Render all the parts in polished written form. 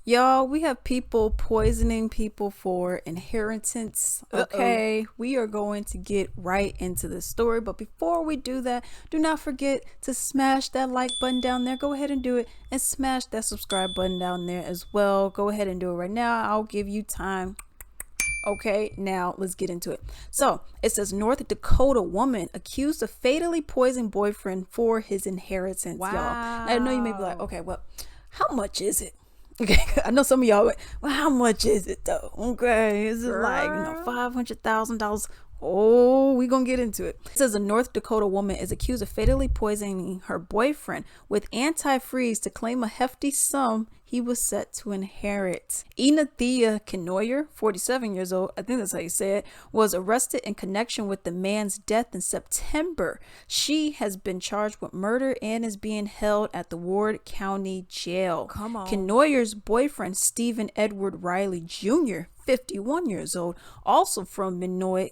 Y'all, we have people poisoning people for inheritance. Okay, we are going to get right into the story. But before we do that, do not forget to smash that like button down there. Go ahead and do it. And smash that subscribe button down there as well. Go ahead and do it right now. I'll give you time. Okay, now let's get into it. So it says North Dakota woman accused of fatally poisoning boyfriend for his inheritance. Wow. Y'all, I know you may be like, okay, well, how much is it? Okay, I know some of y'all went, well, how much is it though? Okay, is it like, $500,000? Oh, we gonna get into it. It says a North Dakota woman is accused of fatally poisoning her boyfriend with antifreeze to claim a hefty sum he was set to inherit. Thea Kenoyer, 47 years old, I think that's how you say it, was arrested in connection with the man's death in September. She has been charged with murder and is being held at the Ward County Jail. Come on. Kenoyer's boyfriend, Stephen Edward Riley Jr., 51 years old, also from Minot,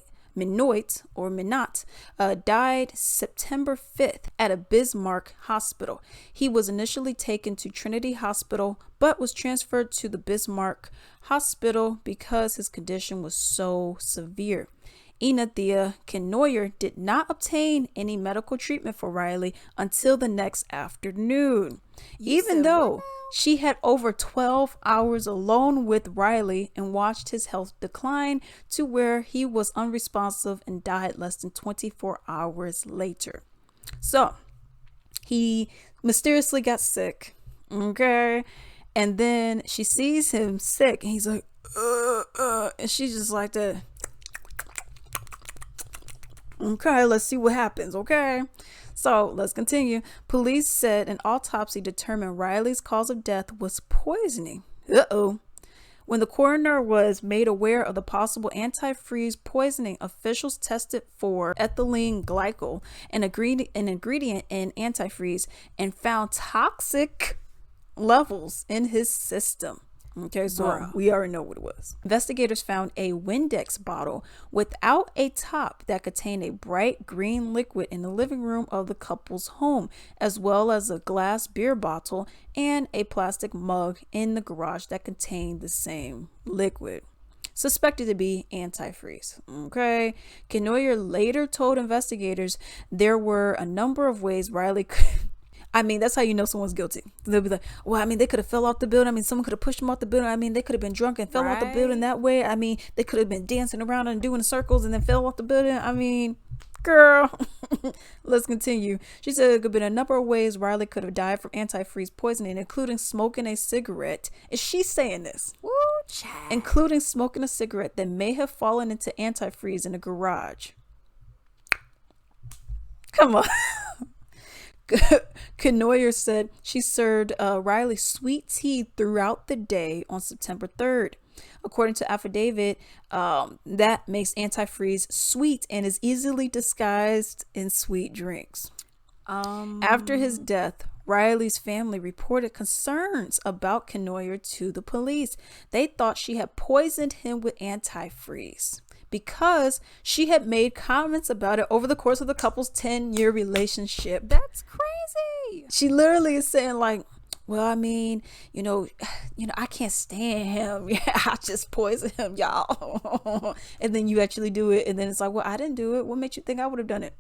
died September 5th at a Bismarck hospital. He was initially taken to Trinity Hospital, but was transferred to the Bismarck Hospital because his condition was so severe. Thea Kenoyer did not obtain any medical treatment for Riley until the next afternoon. Even though she had over 12 hours alone with Riley and watched his health decline to where he was unresponsive and died less than 24 hours later. So he mysteriously got sick. Okay. And then she sees him sick and he's like, and she's just like that. Okay, let's see what happens. Okay. So let's continue. Police said an autopsy determined Riley's cause of death was poisoning. When the coroner was made aware of the possible antifreeze poisoning, officials tested for ethylene glycol, an ingredient in antifreeze, and found toxic levels in his system. Okay, so we already know what it was. Investigators found a Windex bottle without a top that contained a bright green liquid in the living room of the couple's home, as well as a glass beer bottle and a plastic mug in the garage that contained the same liquid, suspected to be antifreeze. Okay. Kenoyer later told investigators there were a number of ways Riley could... I mean, that's how you know someone's guilty. They'll be like, well, I mean, they could have fell off the building. I mean, someone could have pushed them off the building. I mean, they could have been drunk and fell off the building that way. I mean, they could have been dancing around and doing circles and then fell off the building. I mean, girl, let's continue. She said there could have been a number of ways Riley could have died from antifreeze poisoning, including smoking a cigarette. Is she saying this? Woo, child. Including smoking a cigarette that may have fallen into antifreeze in a garage. Come on. Kenoyer said she served Riley sweet tea throughout the day on September 3rd. According to affidavit, that makes antifreeze sweet and is easily disguised in sweet drinks. After his death, Riley's family reported concerns about Kenoyer to the police. They thought she had poisoned him with antifreeze because she had made comments about it over the course of the couple's 10-year relationship. That's crazy. She literally is saying like, well, I mean, I can't stand him. Yeah, I just poisoned him, y'all. And then you actually do it. And then it's like, well, I didn't do it. What made you think I would have done it?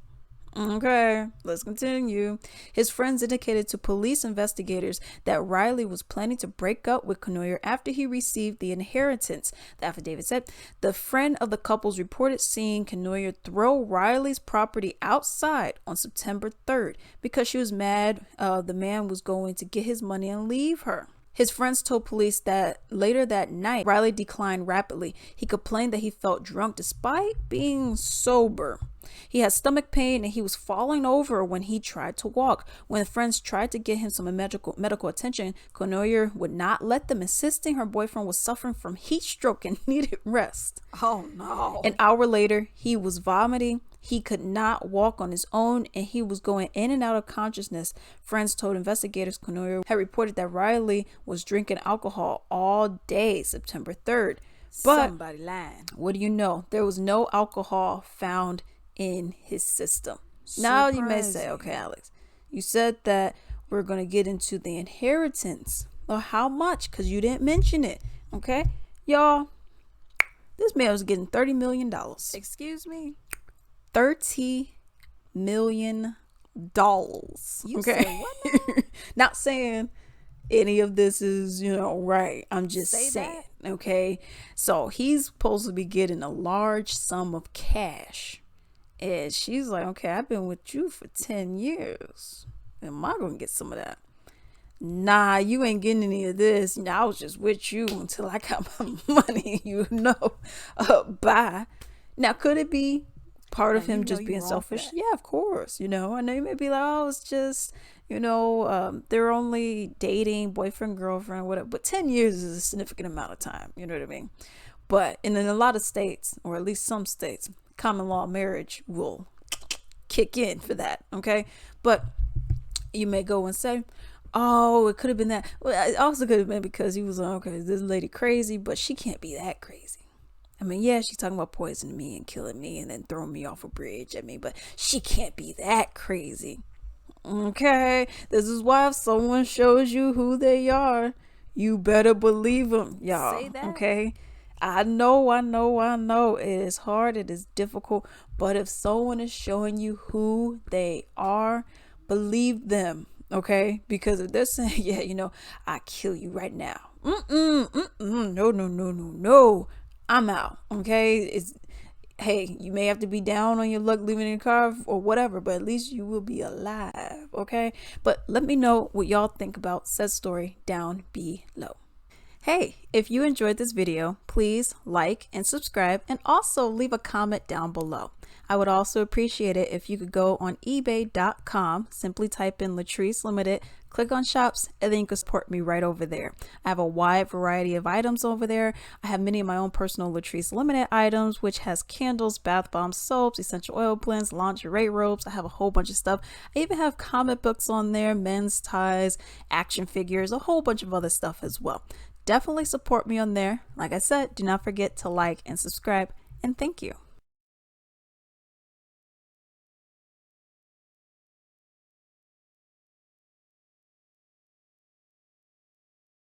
Okay, let's continue. His friends indicated to police investigators that Riley was planning to break up with Kenoyer after he received the inheritance. The affidavit said the friend of the couples reported seeing Kenoyer throw Riley's property outside on September 3rd because she was mad the man was going to get his money and leave her. His friends told police that later that night, Riley declined rapidly. He complained that he felt drunk despite being sober. He had stomach pain and he was falling over when he tried to walk. When the friends tried to get him some medical attention, Kenoyer would not let them, insisting her boyfriend was suffering from heat stroke and needed rest. Oh no. An hour later, he was vomiting. He could not walk on his own and he was going in and out of consciousness. Friends told investigators Kenoyer had reported that Riley was drinking alcohol all day September 3rd. But somebody lying. What do you know? There was no alcohol found in his system. Now you may say, okay, Alex, you said that we're going to get into the inheritance, Well, how much? Because you didn't mention it. Okay, y'all, this man was getting $30 million. Excuse me? $30 million. You Okay. said what now? Not saying any of this is, right. I'm just Say saying. that. Okay. So he's supposed to be getting a large sum of cash. And she's like, okay, I've been with you for 10 years. Am I going to get some of that? Nah, you ain't getting any of this. I was just with you until I got my money, bye. Now, could it be part of And him you know just you being wrong for selfish? that. Yeah, of course. I know you may be like, oh, it's just, they're only dating, boyfriend, girlfriend, whatever. But 10 years is a significant amount of time. You know what I mean? But in a lot of states, or at least some states, common law marriage will kick in for that. Okay. But you may go and say, oh, it could have been that. Well, it also could have been because he was like, okay, this lady crazy, but she can't be that crazy. I mean, yeah, she's talking about poisoning me and killing me and then throwing me off a bridge. I mean, but she can't be that crazy. Okay, this is why if someone shows you who they are, you better believe them, y'all. Say that. Okay, I know. It is hard, it is difficult, but if someone is showing you who they are, believe them. Okay, because if they're saying, yeah, I kill you right now. No. I'm out. Okay, hey, you may have to be down on your luck leaving in the car or whatever, but at least you will be alive. Okay, but let me know what y'all think about said story down below. Hey, if you enjoyed this video, please like and subscribe and also leave a comment down below. I would also appreciate it if you could go on ebay.com, simply type in Latrice Limited, click on shops, and then you can support me right over there. I have a wide variety of items over there. I have many of my own personal Latrice Limited items, which has candles, bath bombs, soaps, essential oil blends, lingerie robes. I have a whole bunch of stuff. I even have comic books on there, men's ties, action figures, a whole bunch of other stuff as well. Definitely support me on there. Like I said, do not forget to like and subscribe, and thank you.